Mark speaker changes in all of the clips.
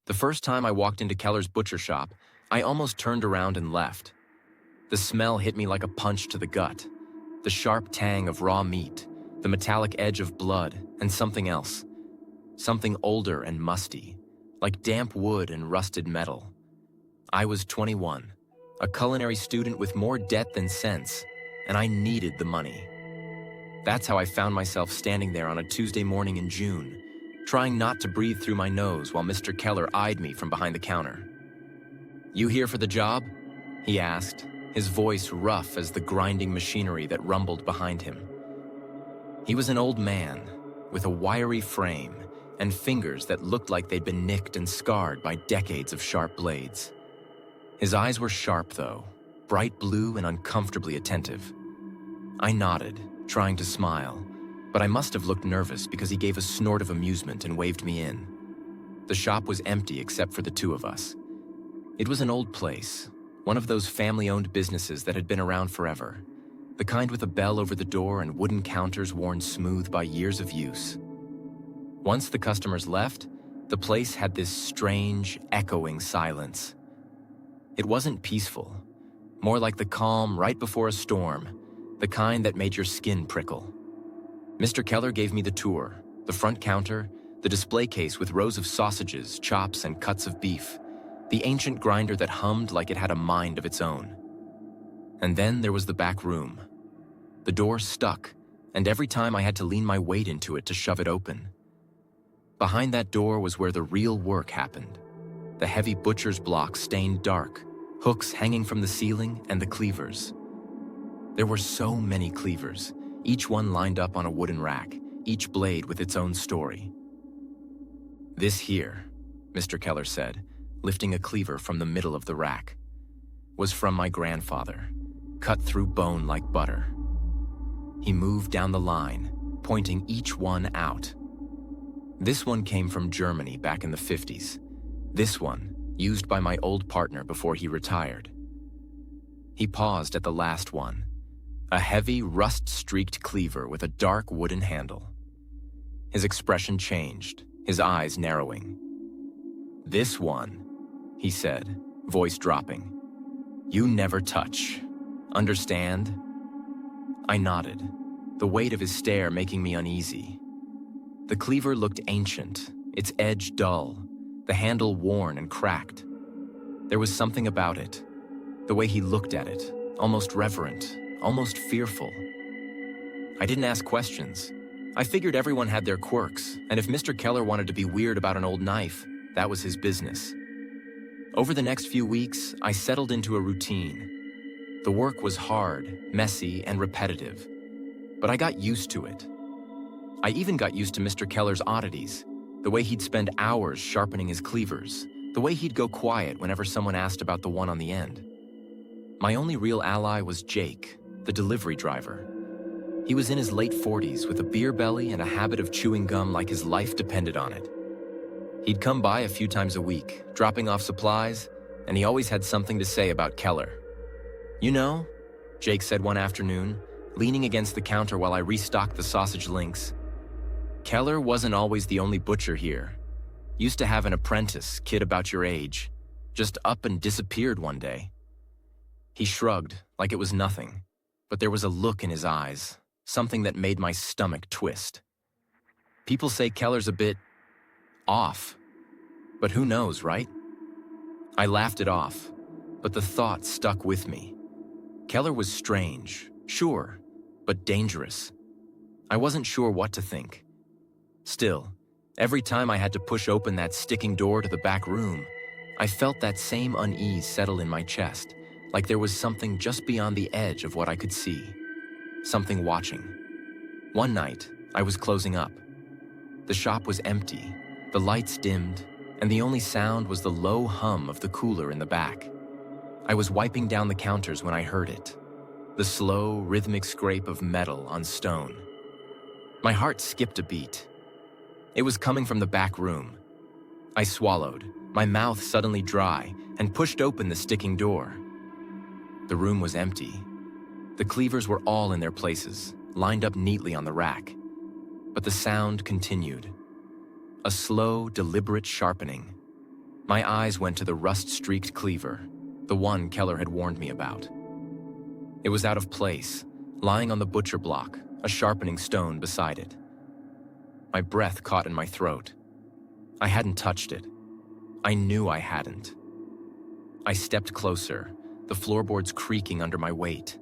Speaker 1: The first time I walked into Keller's butcher shop, I almost turned around and left. The smell hit me like a punch to the gut. The sharp tang of raw meat, the metallic edge of blood, and something else. Something older and musty, like damp wood and rusted metal. I was 21, a culinary student with more debt than sense, and I needed the money. That's how I found myself standing there on a Tuesday morning in June, trying not to breathe through my nose while Mr. Keller eyed me from behind the counter. "You here for the job?" he asked, his voice rough as the grinding machinery that rumbled behind him. He was an old man with a wiry frame and fingers that looked like they'd been nicked and scarred by decades of sharp blades. His eyes were sharp, though, bright blue and uncomfortably attentive. I nodded, trying to smile, but I must have looked nervous because he gave a snort of amusement and waved me in. The shop was empty except for the two of us. It was an old place, one of those family-owned businesses that had been around forever, the kind with a bell over the door and wooden counters worn smooth by years of use. Once the customers left, the place had this strange, echoing silence. It wasn't peaceful, more like the calm right before a storm, the kind that made your skin prickle. Mr. Keller gave me the tour, the front counter, the display case with rows of sausages, chops, and cuts of beef, the ancient grinder that hummed like it had a mind of its own. And then there was the back room. The door stuck, and every time I had to lean my weight into it to shove it open. Behind that door was where the real work happened. The heavy butcher's block stained dark, hooks hanging from the ceiling, and the cleavers. There were so many cleavers, each one lined up on a wooden rack, each blade with its own story. "This here," Mr. Keller said, lifting a cleaver from the middle of the rack, "was from my grandfather, cut through bone like butter." He moved down the line, pointing each one out. "This one came from Germany back in the 50s. This one, used by my old partner before he retired." He paused at the last one, a heavy, rust-streaked cleaver with a dark wooden handle. His expression changed, his eyes narrowing. "This one," he said, voice dropping, "you never touch. Understand?" I nodded, the weight of his stare making me uneasy. The cleaver looked ancient, its edge dull, the handle worn and cracked. There was something about it, the way he looked at it, almost reverent, almost fearful. I didn't ask questions. I figured everyone had their quirks, and if Mr. Keller wanted to be weird about an old knife, that was his business. Over the next few weeks, I settled into a routine. The work was hard, messy, and repetitive, but I got used to it. I even got used to Mr. Keller's oddities, the way he'd spend hours sharpening his cleavers, the way he'd go quiet whenever someone asked about the one on the end. My only real ally was Jake, the delivery driver. He was in his late 40s with a beer belly and a habit of chewing gum like his life depended on it. He'd come by a few times a week, dropping off supplies, and he always had something to say about Keller. "You know," Jake said one afternoon, leaning against the counter while I restocked the sausage links, "Keller wasn't always the only butcher here. Used to have an apprentice, kid about your age, just up and disappeared one day." He shrugged like it was nothing, but there was a look in his eyes, something that made my stomach twist. "People say Keller's a bit off, but who knows, right?" I laughed it off, but the thought stuck with me. Keller was strange, sure, but dangerous. I wasn't sure what to think. Still, every time I had to push open that sticking door to the back room, I felt that same unease settle in my chest, like there was something just beyond the edge of what I could see. Something watching. One night, I was closing up. The shop was empty, the lights dimmed, and the only sound was the low hum of the cooler in the back. I was wiping down the counters when I heard it, the slow, rhythmic scrape of metal on stone. My heart skipped a beat. It was coming from the back room. I swallowed, my mouth suddenly dry, and pushed open the sticking door. The room was empty. The cleavers were all in their places, lined up neatly on the rack. But the sound continued. A slow, deliberate sharpening. My eyes went to the rust-streaked cleaver, the one Keller had warned me about. It was out of place, lying on the butcher block, a sharpening stone beside it. My breath caught in my throat. I hadn't touched it. I knew I hadn't. I stepped closer, the floorboards creaking under my weight.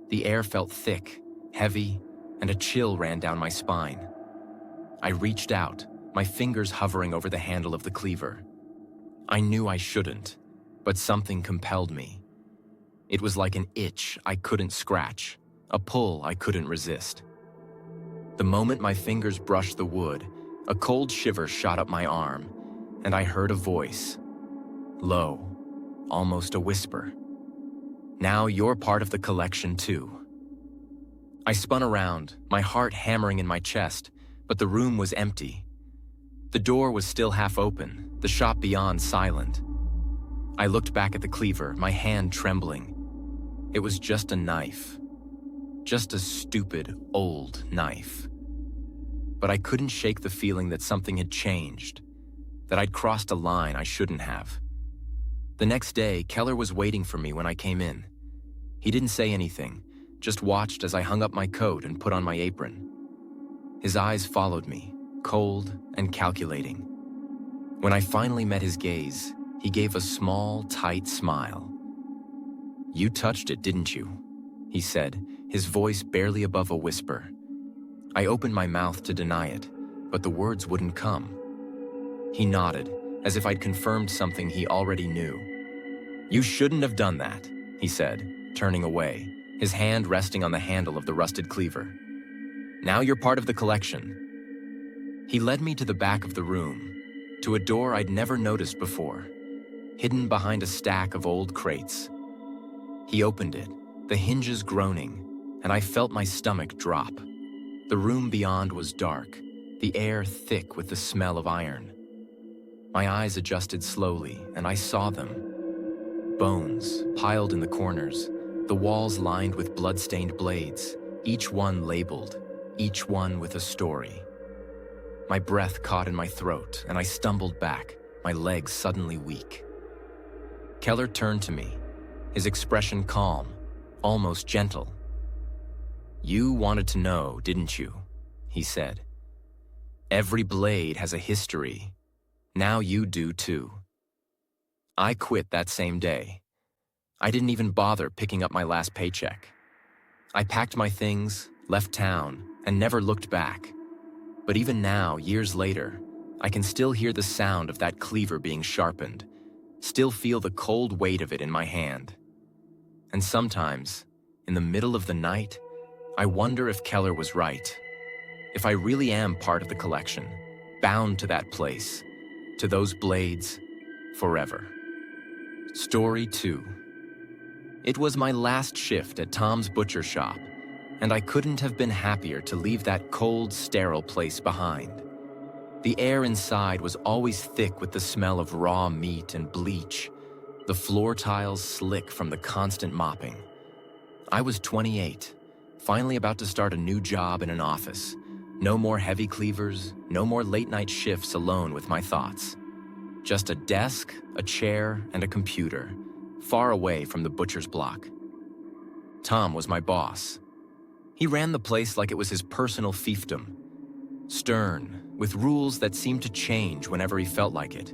Speaker 1: The air felt thick, heavy, and a chill ran down my spine. I reached out, my fingers hovering over the handle of the cleaver. I knew I shouldn't, but something compelled me. It was like an itch I couldn't scratch, a pull I couldn't resist. The moment my fingers brushed the wood, a cold shiver shot up my arm, and I heard a voice. Low, almost a whisper. Now you're part of the collection too. I spun around, my heart hammering in my chest, but the room was empty. The door was still half open, the shop beyond silent. I looked back at the cleaver, my hand trembling. It was just a knife. Just a stupid, old knife. But I couldn't shake the feeling that something had changed, that I'd crossed a line I shouldn't have. The next day, Keller was waiting for me when I came in. He didn't say anything, just watched as I hung up my coat and put on my apron. His eyes followed me, cold and calculating. When I finally met his gaze, he gave a small, tight smile. "You touched it, didn't you?" he said, his voice barely above a whisper. I opened my mouth to deny it, but the words wouldn't come. He nodded, as if I'd confirmed something he already knew. "You shouldn't have done that," he said, turning away, his hand resting on the handle of the rusted cleaver. "Now you're part of the collection." He led me to the back of the room, to a door I'd never noticed before, hidden behind a stack of old crates. He opened it, the hinges groaning, and I felt my stomach drop. The room beyond was dark, the air thick with the smell of iron. My eyes adjusted slowly, and I saw them. Bones piled in the corners, the walls lined with blood-stained blades, each one labeled, each one with a story. My breath caught in my throat, and I stumbled back, my legs suddenly weak. Keller turned to me, his expression calm, almost gentle. "You wanted to know, didn't you?" he said. "Every blade has a history. Now you do too." I quit that same day. I didn't even bother picking up my last paycheck. I packed my things, left town, and never looked back. But even now, years later, I can still hear the sound of that cleaver being sharpened, still feel the cold weight of it in my hand. And sometimes, in the middle of the night, I wonder if Keller was right. If I really am part of the collection, bound to that place, to those blades, forever. Story 2. It was my last shift at Tom's butcher shop, and I couldn't have been happier to leave that cold, sterile place behind. The air inside was always thick with the smell of raw meat and bleach, the floor tiles slick from the constant mopping. I was 28, finally about to start a new job in an office. No more heavy cleavers, no more late-night shifts alone with my thoughts. Just a desk, a chair, and a computer, far away from the butcher's block. Tom was my boss. He ran the place like it was his personal fiefdom. Stern, with rules that seemed to change whenever he felt like it.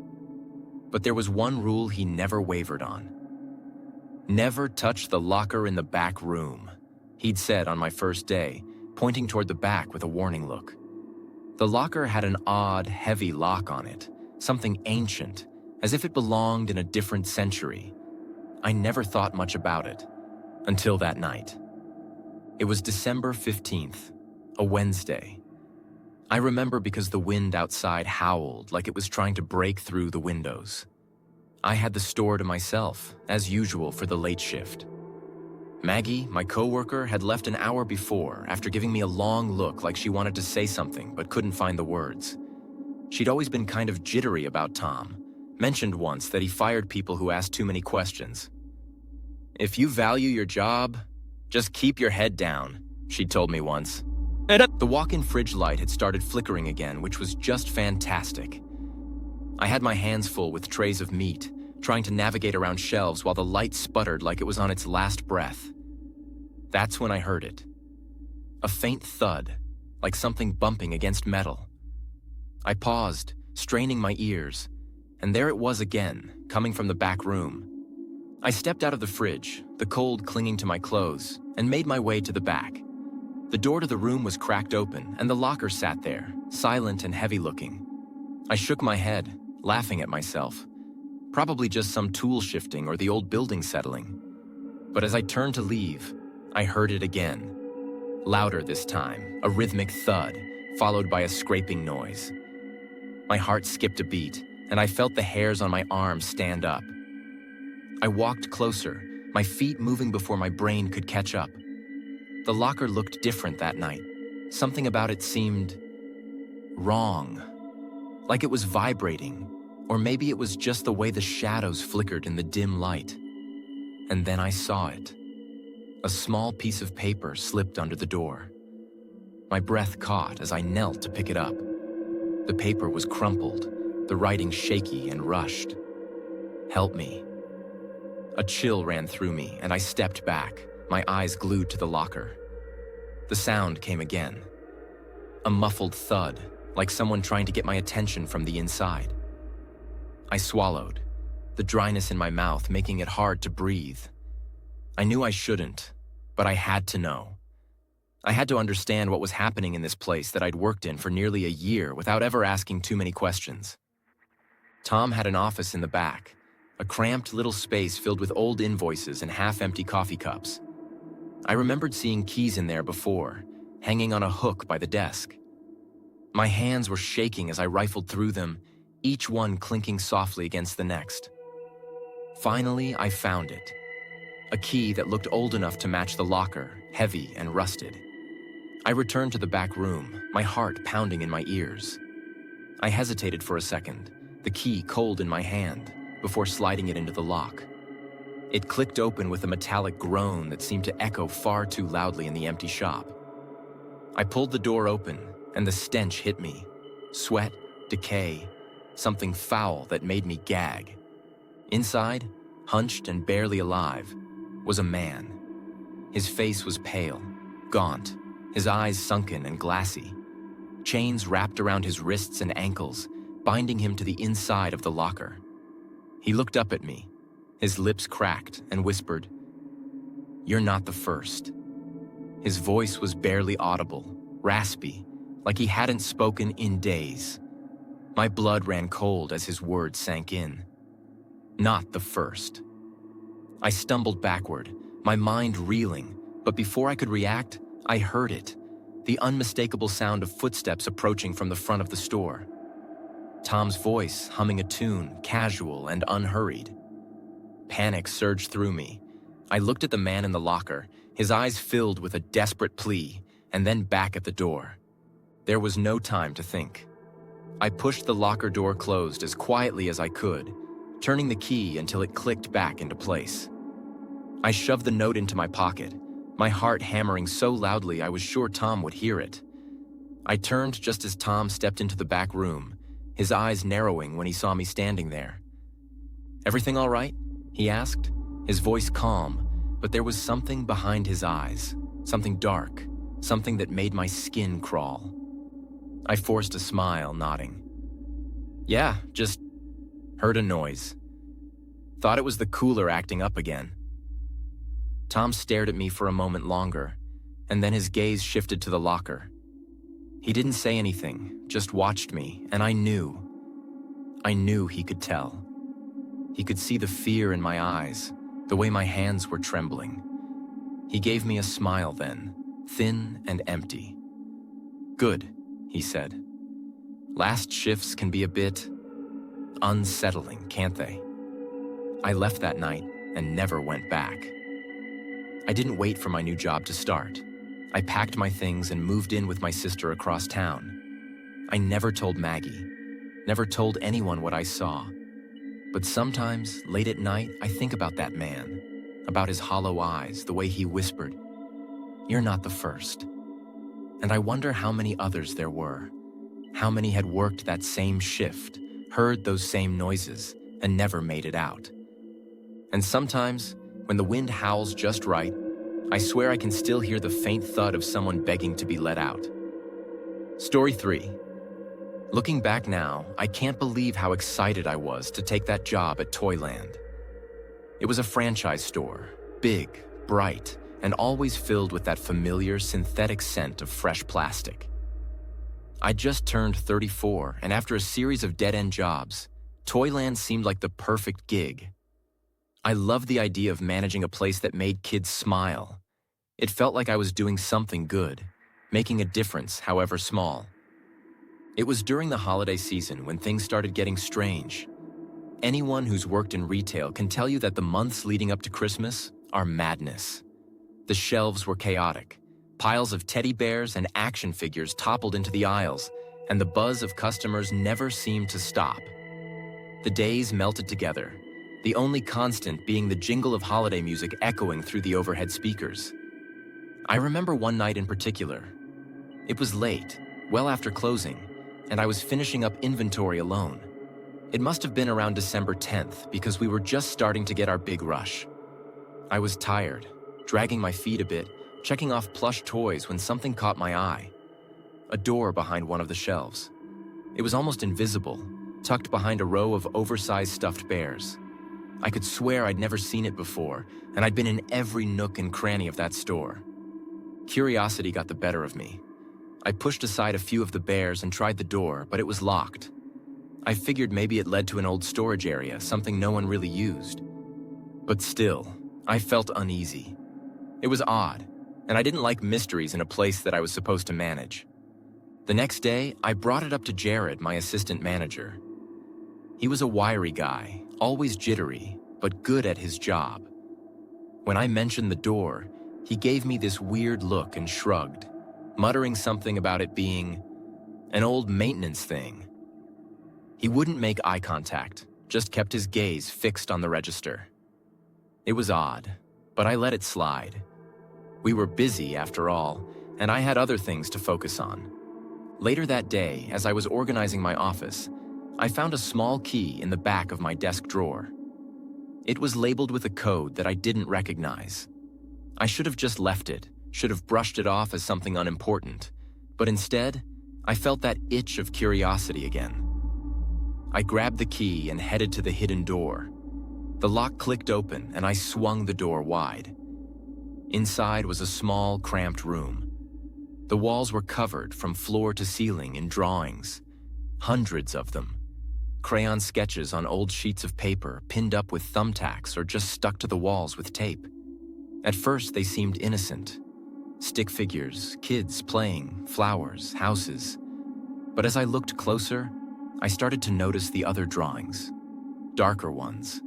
Speaker 1: But there was one rule he never wavered on. "Never touch the locker in the back room," he'd said on my first day, pointing toward the back with a warning look. The locker had an odd, heavy lock on it, something ancient, as if it belonged in a different century. I never thought much about it, until that night. It was December 15th, a Wednesday. I remember because the wind outside howled like it was trying to break through the windows. I had the store to myself, as usual for the late shift. Maggie, my coworker, had left an hour before after giving me a long look like she wanted to say something but couldn't find the words. She'd always been kind of jittery about Tom, mentioned once that he fired people who asked too many questions. "If you value your job, just keep your head down," she'd told me once. The walk-in fridge light had started flickering again, which was just fantastic. I had my hands full with trays of meat, trying to navigate around shelves while the light sputtered like it was on its last breath. That's when I heard it. A faint thud, like something bumping against metal. I paused, straining my ears, and there it was again, coming from the back room. I stepped out of the fridge, the cold clinging to my clothes, and made my way to the back. The door to the room was cracked open, and the locker sat there, silent and heavy-looking. I shook my head, laughing at myself. Probably just some tool shifting or the old building settling. But as I turned to leave, I heard it again. Louder this time, a rhythmic thud, followed by a scraping noise. My heart skipped a beat, and I felt the hairs on my arms stand up. I walked closer, my feet moving before my brain could catch up. The locker looked different that night. Something about it seemed wrong. Like it was vibrating, or maybe it was just the way the shadows flickered in the dim light. And then I saw it. A small piece of paper slipped under the door. My breath caught as I knelt to pick it up. The paper was crumpled, the writing shaky and rushed. "Help me." A chill ran through me, and I stepped back, my eyes glued to the locker. The sound came again. A muffled thud, like someone trying to get my attention from the inside. I swallowed, the dryness in my mouth making it hard to breathe. I knew I shouldn't, but I had to know. I had to understand what was happening in this place that I'd worked in for nearly a year without ever asking too many questions. Tom had an office in the back, a cramped little space filled with old invoices and half-empty coffee cups. I remembered seeing keys in there before, hanging on a hook by the desk. My hands were shaking as I rifled through them, each one clinking softly against the next. Finally, I found it. A key that looked old enough to match the locker, heavy and rusted. I returned to the back room, my heart pounding in my ears. I hesitated for a second, the key cold in my hand, before sliding it into the lock. It clicked open with a metallic groan that seemed to echo far too loudly in the empty shop. I pulled the door open, and the stench hit me. Sweat, decay, something foul that made me gag. Inside, hunched and barely alive, was a man. His face was pale, gaunt, his eyes sunken and glassy. Chains wrapped around his wrists and ankles, binding him to the inside of the locker. He looked up at me, his lips cracked, and whispered, "You're not the first." His voice was barely audible, raspy, like he hadn't spoken in days. My blood ran cold as his words sank in. Not the first. I stumbled backward, my mind reeling, but before I could react, I heard it, the unmistakable sound of footsteps approaching from the front of the store. Tom's voice humming a tune, casual and unhurried. Panic surged through me. I looked at the man in the locker, his eyes filled with a desperate plea, and then back at the door. There was no time to think. I pushed the locker door closed as quietly as I could, turning the key until it clicked back into place. I shoved the note into my pocket, my heart hammering so loudly I was sure Tom would hear it. I turned just as Tom stepped into the back room, his eyes narrowing when he saw me standing there. "Everything all right?" he asked, his voice calm, but there was something behind his eyes, something dark, something that made my skin crawl. I forced a smile, nodding. "Yeah, just heard a noise. Thought it was the cooler acting up again." Tom stared at me for a moment longer, and then his gaze shifted to the locker. He didn't say anything, just watched me, and I knew he could tell. He could see the fear in my eyes, the way my hands were trembling. He gave me a smile then, thin and empty. "Good," he said. "Last shifts can be a bit unsettling, can't they?" I left that night and never went back. I didn't wait for my new job to start. I packed my things and moved in with my sister across town. I never told Maggie, never told anyone what I saw. But sometimes, late at night, I think about that man, about his hollow eyes, the way he whispered, "You're not the first." And I wonder how many others there were, how many had worked that same shift, heard those same noises, and never made it out. And sometimes, when the wind howls just right, I swear I can still hear the faint thud of someone begging to be let out. Story 3. Looking back now, I can't believe how excited I was to take that job at Toyland. It was a franchise store, big, bright, and always filled with that familiar synthetic scent of fresh plastic. I just turned 34, and after a series of dead-end jobs, Toyland seemed like the perfect gig. I loved the idea of managing a place that made kids smile. It felt like I was doing something good, making a difference, however small. It was during the holiday season when things started getting strange. Anyone who's worked in retail can tell you that the months leading up to Christmas are madness. The shelves were chaotic. Piles of teddy bears and action figures toppled into the aisles, and the buzz of customers never seemed to stop. The days melted together, the only constant being the jingle of holiday music echoing through the overhead speakers. I remember one night in particular. It was late, well after closing, and I was finishing up inventory alone. It must have been around December 10th because we were just starting to get our big rush. I was tired, dragging my feet a bit, checking off plush toys when something caught my eye. A door behind one of the shelves. It was almost invisible, tucked behind a row of oversized stuffed bears. I could swear I'd never seen it before, and I'd been in every nook and cranny of that store. Curiosity got the better of me. I pushed aside a few of the bears and tried the door, but it was locked. I figured maybe it led to an old storage area, something no one really used. But still, I felt uneasy. It was odd, and I didn't like mysteries in a place that I was supposed to manage. The next day, I brought it up to Jared, my assistant manager. He was a wiry guy, always jittery, but good at his job. When I mentioned the door, he gave me this weird look and shrugged, muttering something about it being an old maintenance thing. He wouldn't make eye contact, just kept his gaze fixed on the register. It was odd, but I let it slide. We were busy, after all, and I had other things to focus on. Later that day, as I was organizing my office, I found a small key in the back of my desk drawer. It was labeled with a code that I didn't recognize. I should have just left it, should have brushed it off as something unimportant, but instead, I felt that itch of curiosity again. I grabbed the key and headed to the hidden door. The lock clicked open and I swung the door wide. Inside was a small, cramped room. The walls were covered from floor to ceiling in drawings, hundreds of them. Crayon sketches on old sheets of paper pinned up with thumbtacks or just stuck to the walls with tape. At first, they seemed innocent. Stick figures, kids playing, flowers, houses. But as I looked closer, I started to notice the other drawings. Darker ones.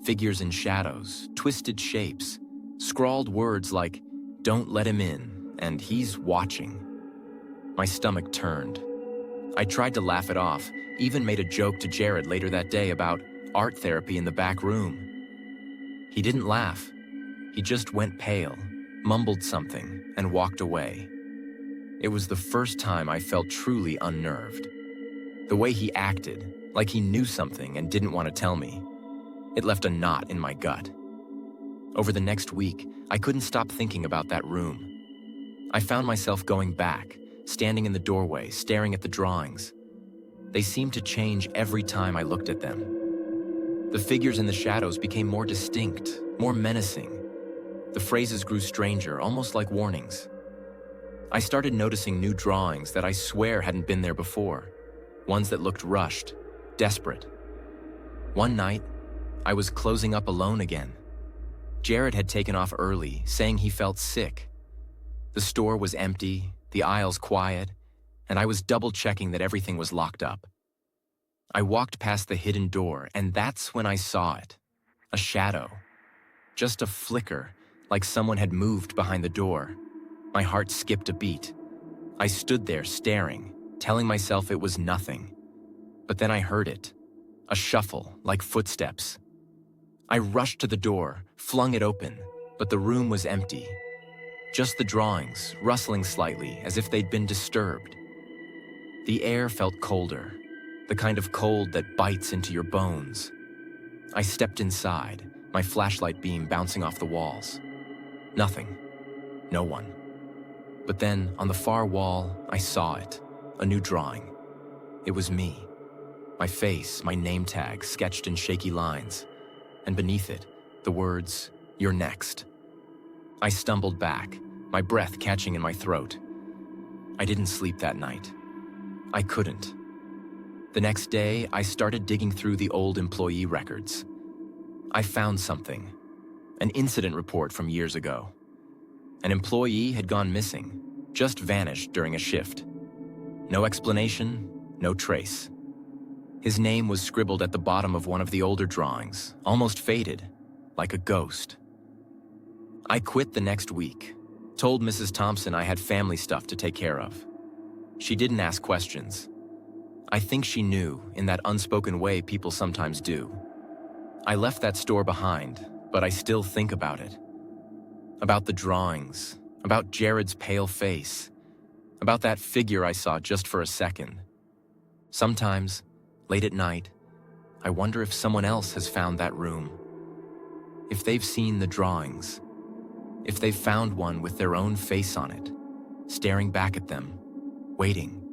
Speaker 1: Figures in shadows, twisted shapes, scrawled words like, "Don't let him in," and "He's watching." My stomach turned. I tried to laugh it off, even made a joke to Jared later that day about art therapy in the back room. He didn't laugh. He just went pale, mumbled something, and walked away. It was the first time I felt truly unnerved. The way he acted, like he knew something and didn't want to tell me. It left a knot in my gut. Over the next week, I couldn't stop thinking about that room. I found myself going back, standing in the doorway, staring at the drawings. They seemed to change every time I looked at them. The figures in the shadows became more distinct, more menacing. The phrases grew stranger, almost like warnings. I started noticing new drawings that I swear hadn't been there before, ones that looked rushed, desperate. One night, I was closing up alone again. Jared had taken off early, saying he felt sick. The store was empty, the aisles quiet, and I was double-checking that everything was locked up. I walked past the hidden door, and that's when I saw it. A shadow. Just a flicker, like someone had moved behind the door. My heart skipped a beat. I stood there staring, telling myself it was nothing. But then I heard it. A shuffle, like footsteps. I rushed to the door, flung it open, but the room was empty. Just the drawings, rustling slightly, as if they'd been disturbed. The air felt colder. the kind of cold that bites into your bones. I stepped inside, my flashlight beam bouncing off the walls. Nothing. No one. But then, on the far wall, I saw it. A new drawing. It was me. My face, my name tag, sketched in shaky lines. And beneath it, the words, "You're next." I stumbled back, my breath catching in my throat. I didn't sleep that night. I couldn't. The next day, I started digging through the old employee records. I found something. An incident report from years ago. An employee had gone missing, just vanished during a shift. No explanation, no trace. His name was scribbled at the bottom of one of the older drawings, almost faded, like a ghost. I quit the next week, told Mrs. Thompson I had family stuff to take care of. She didn't ask questions. I think she knew, in that unspoken way people sometimes do. I left that store behind, but I still think about it. About the drawings, about Jared's pale face, about that figure I saw just for a second. Sometimes, late at night, I wonder if someone else has found that room. If they've seen the drawings. If they've found one with their own face on it, staring back at them, waiting.